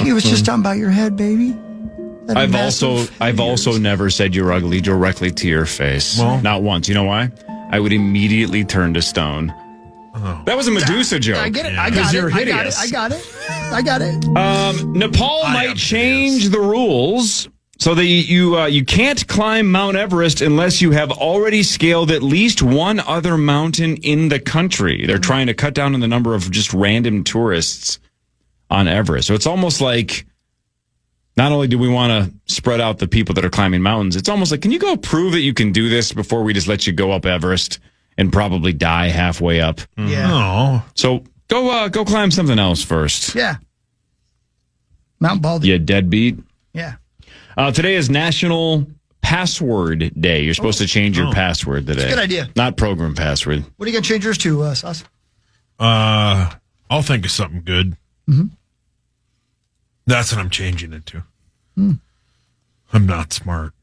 He was just talking about your head, baby. I've also never said you're ugly directly to your face. Well, not once. You know why? I would immediately turn to stone. Oh. That was a Medusa joke. I get it. I got it. You're hideous. I got it. Nepal might change the rules so that you can't climb Mount Everest unless you have already scaled at least one other mountain in the country. They're trying to cut down on the number of just random tourists on Everest. So it's almost like not only do we want to spread out the people that are climbing mountains, it's almost like, can you go prove that you can do this before we just let you go up Everest and probably die halfway up? Yeah. Oh. So go climb something else first. Yeah. Mount Baldy. You deadbeat. Yeah. Today is National Password Day. You're supposed to change your password today. That's a good idea. Not program password. What are you going to change yours to, Sauce? I'll think of something good. Mm-hmm. That's what I'm changing it to. I'm not smart.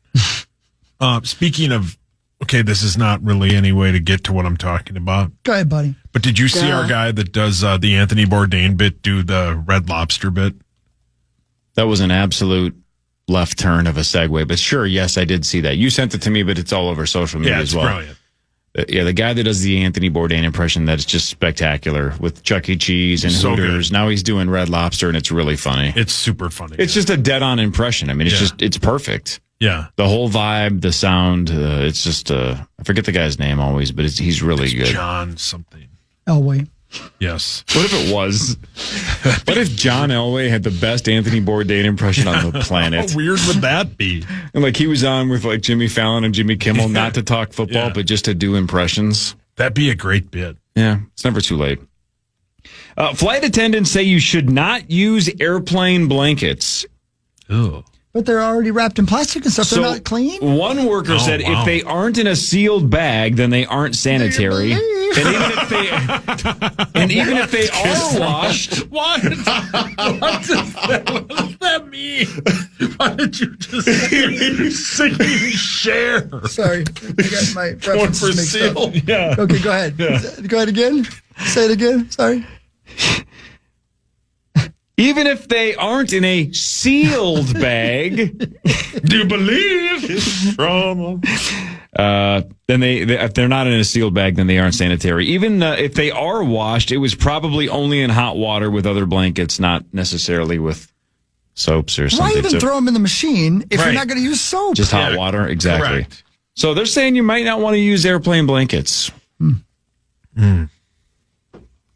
Speaking of, okay, this is not really any way to get to what I'm talking about. Go ahead, buddy. But did you see our guy that does the Anthony Bourdain bit do the Red Lobster bit? That was an absolute left turn of a segue, but sure, yes, I did see that. You sent it to me, but it's all over social media as well. Brilliant. Yeah, the guy that does the Anthony Bourdain impression, that's just spectacular with Chuck E. Cheese and So Hooters. good. Now he's doing Red Lobster, and it's really funny. It's super funny. It's just a dead-on impression. I mean, it's perfect. Yeah. The whole vibe, the sound, it's just, I forget the guy's name always, but he's really good. John something. Elway. Yes. What if it was? What if John Elway had the best Anthony Bourdain impression on the planet? How weird would that be? And like he was on with like Jimmy Fallon and Jimmy Kimmel, not to talk football, but just to do impressions. That'd be a great bit. Yeah, it's never too late. Flight attendants say you should not use airplane blankets. Ew. But they're already wrapped in plastic and stuff. They're not clean. One worker said if they aren't in a sealed bag, then they aren't sanitary. And even if they are washed, what does that mean? Why did you just say share? Sorry, I got my references mixed up. Yeah. Okay, go ahead. Yeah. Go ahead again. Say it again. Sorry. even if they aren't in a sealed bag, do you believe? From then they if they're not in a sealed bag, then they aren't sanitary. Even if they are washed, it was probably only in hot water with other blankets, not necessarily with soaps or something. Why even throw them in the machine if you're not going to use soap? Just hot water, exactly. Correct. So they're saying you might not want to use airplane blankets.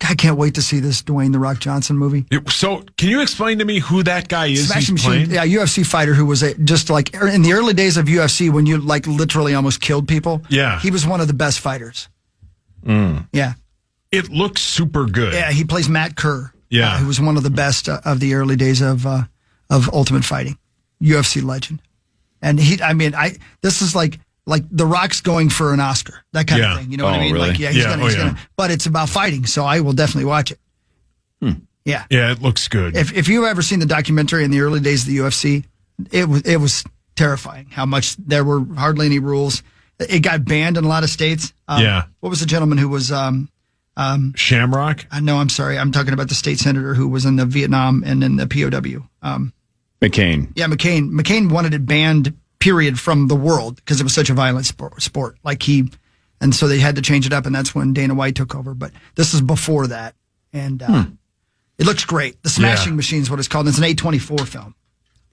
I can't wait to see this Dwayne "The Rock" Johnson movie. So, can you explain to me who that guy is? Smashing he's Machine, playing? yeah, UFC fighter who was just like in the early days of UFC when you like literally almost killed people. Yeah, he was one of the best fighters. Yeah, it looks super good. Yeah, he plays Matt Kerr. Yeah, who was one of the best of the early days of Ultimate Fighting, UFC legend. And this is like The Rock's going for an Oscar, that kind of thing. You know what I mean? Really? Like, he's gonna, but it's about fighting, so I will definitely watch it. Yeah, yeah, it looks good. If you've ever seen the documentary in the early days of the UFC, it was terrifying how much there were hardly any rules. It got banned in a lot of states. What was the gentleman who was Shamrock? No, I'm sorry, I'm talking about the state senator who was in the Vietnam and in the POW. McCain. Yeah, McCain. McCain wanted it banned, period, from the world because it was such a violent sport. And so they had to change it up, and that's when Dana White took over. But this is before that, and it looks great. The Smashing Machine is what it's called. It's an A24 film.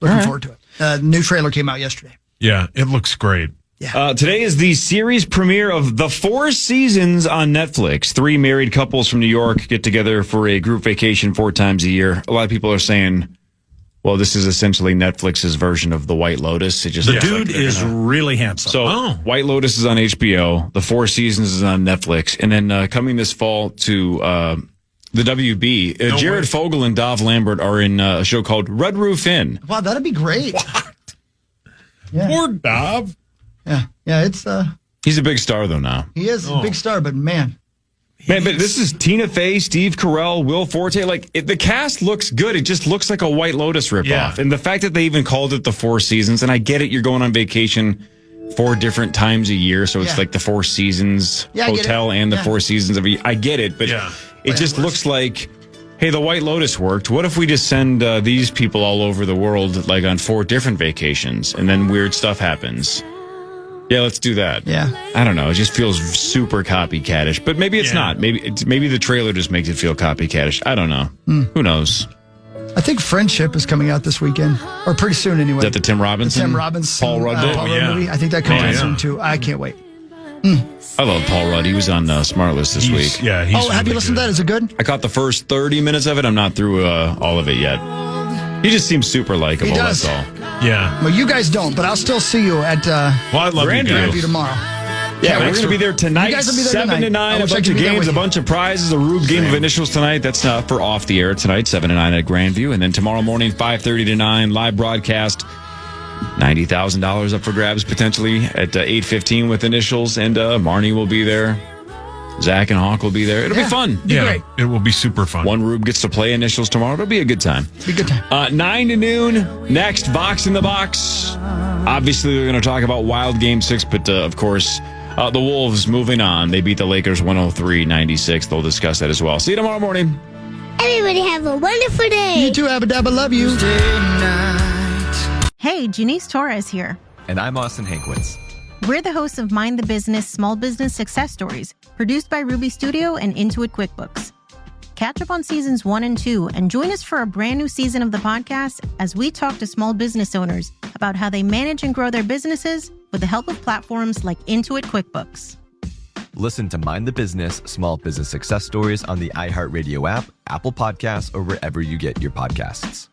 Looking forward to it. The new trailer came out yesterday. Yeah, it looks great. Yeah. Today is the series premiere of The Four Seasons on Netflix. 3 married couples from New York get together for a group vacation 4 times a year. A lot of people are saying, well, this is essentially Netflix's version of The White Lotus. It just the dude is really handsome. So White Lotus is on HBO. The Four Seasons is on Netflix. And then coming this fall to the WB, Jared Fogle and Dov Lambert are in a show called Red Roof Inn. Wow, that'd be great. What? Yeah. Poor Dov. Yeah, it's he's a big star though now. he is a big star, but man, but this is Tina Fey, Steve Carell, Will Forte. The cast looks good. It just looks like a White Lotus ripoff. Yeah. And the fact that they even called it The Four Seasons, and I get it, you're going on vacation 4 different times a year, so it's like the Four Seasons Hotel and the Four Seasons of a year. I get it, but it just looks like, hey, the White Lotus worked. What if we just send these people all over the world on 4 different vacations, and then weird stuff happens? Yeah, let's do that. Yeah. I don't know. It just feels super copycatish, but maybe it's not. Maybe the trailer just makes it feel copycatish. I don't know. Who knows? I think Friendship is coming out this weekend, or pretty soon anyway. Is that the Tim Robinson? Tim Robinson, Paul Rudd movie. I think that comes out soon too. I can't wait. I love Paul Rudd. He was on Smart List this week. Yeah. Have you listened to that? Is it good? I caught the first 30 minutes of it. I'm not through all of it yet. He just seems super likable. He does. That's all. Yeah. Well, you guys don't, but I'll still see you at I love Grandview tomorrow. Yeah, we're going to be there tonight. You guys will be there 7 tonight. to 9, I a wish I bunch could of be there games, with a you. bunch of prizes, a Rube game of initials tonight. That's for off the air tonight, 7 to 9 at Grandview. And then tomorrow morning, 5:30 to 9, live broadcast. $90,000 up for grabs potentially at 8:15 with initials. And Marnie will be there. Zach and Hawk will be there. It'll be fun. Great. It will be super fun. One Rube gets to play initials tomorrow. It'll be a good time. Be a good time. 9 to noon. Next, Box in the Box. Obviously, we're going to talk about Wild Game 6, but of course, the Wolves moving on. They beat the Lakers 103-96. They'll discuss that as well. See you tomorrow morning. Everybody have a wonderful day. You too, Abba Dabba. Love you. Hey, Janice Torres here. And I'm Austin Hankwitz. We're the hosts of Mind the Business Small Business Success Stories, produced by Ruby Studio and Intuit QuickBooks. Catch up on seasons 1 and 2 and join us for a brand new season of the podcast as we talk to small business owners about how they manage and grow their businesses with the help of platforms like Intuit QuickBooks. Listen to Mind the Business Small Business Success Stories on the iHeartRadio app, Apple Podcasts, or wherever you get your podcasts.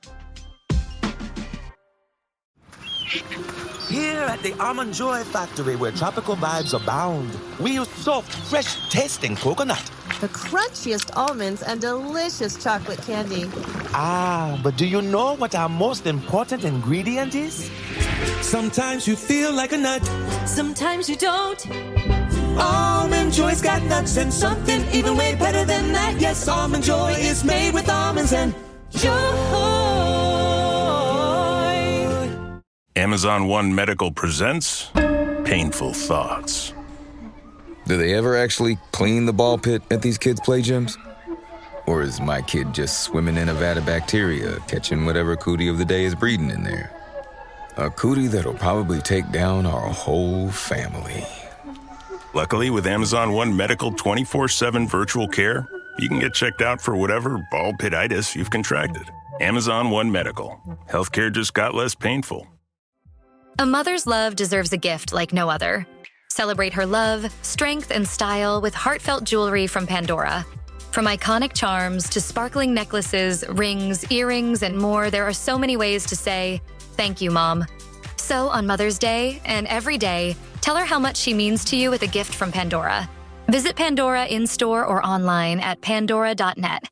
Here at the Almond Joy Factory, where tropical vibes abound, we use soft, fresh-tasting coconut. The crunchiest almonds and delicious chocolate candy. Ah, but do you know what our most important ingredient is? Sometimes you feel like a nut. Sometimes you don't. Almond Joy's got nuts and something even way better than that. Yes, Almond Joy is made with almonds and joy. Amazon One Medical presents Painful Thoughts. Do they ever actually clean the ball pit at these kids' play gyms? Or is my kid just swimming in a vat of bacteria, catching whatever cootie of the day is breeding in there? A cootie that'll probably take down our whole family. Luckily, with Amazon One Medical 24/7 virtual care, you can get checked out for whatever ball pititis you've contracted. Amazon One Medical. Healthcare just got less painful. A mother's love deserves a gift like no other. Celebrate her love, strength, and style with heartfelt jewelry from Pandora. From iconic charms to sparkling necklaces, rings, earrings, and more, there are so many ways to say, thank you, Mom. So on Mother's Day and every day, tell her how much she means to you with a gift from Pandora. Visit Pandora in-store or online at pandora.net.